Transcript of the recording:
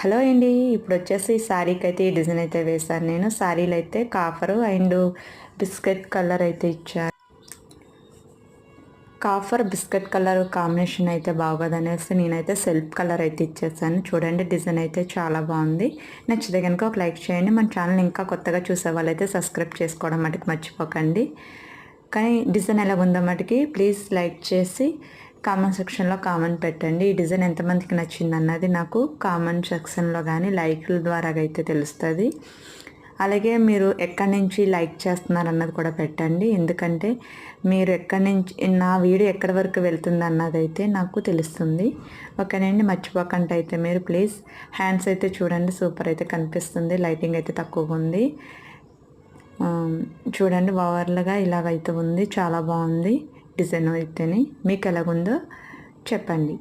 Hello అండి. ఇప్పుడొచ్చేసి శారీకి అయితే ఈ డిజైన్ అయితే వేశాను నేను. శారీలో అయితే కాఫరు అండ్ బిస్కెట్ కలర్ అయితే ఇచ్చారు. కాఫర్ బిస్కెట్ కలర్ కాంబినేషన్ అయితే బాగోదనేసి నేనైతే సెల్ఫ్ కలర్ అయితే ఇచ్చేసాను. చూడండి డిజైన్ అయితే చాలా బాగుంది. నచ్చితే కనుక ఒక లైక్ చేయండి. మన ఛానల్ ఇంకా కొత్తగా చూసే వాళ్ళైతే సబ్స్క్రైబ్ చేసుకోవడం మటుకు మర్చిపోకండి. కానీ డిజైన్ ఎలాగుందో మటుకి ప్లీజ్ లైక్ చేసి కామెంట్ సెక్షన్లో కామెంట్ పెట్టండి. ఈ డిజైన్ ఎంతమందికి నచ్చింది అన్నది నాకు కామెంట్ సెక్షన్లో కానీ లైక్ల ద్వారా అయితే తెలుస్తుంది. అలాగే మీరు ఎక్కడి నుంచి లైక్ చేస్తున్నారు అన్నది కూడా పెట్టండి. ఎందుకంటే మీరు ఎక్కడి నుంచి నా వీడియో ఎక్కడి వరకు వెళ్తుంది అన్నది అయితే నాకు తెలుస్తుంది. ఓకేనండి, మర్చిపోకండి అయితే మీరు ప్లీజ్. హ్యాండ్స్ అయితే చూడండి సూపర్ అయితే కనిపిస్తుంది. లైటింగ్ అయితే తక్కువగా ఉంది. చూడండి ఓవర్లుగా ఇలాగైతే ఉంది. చాలా బాగుంది డిజైన్ అయితేని. మీకు ఎలాగుందో చెప్పండి.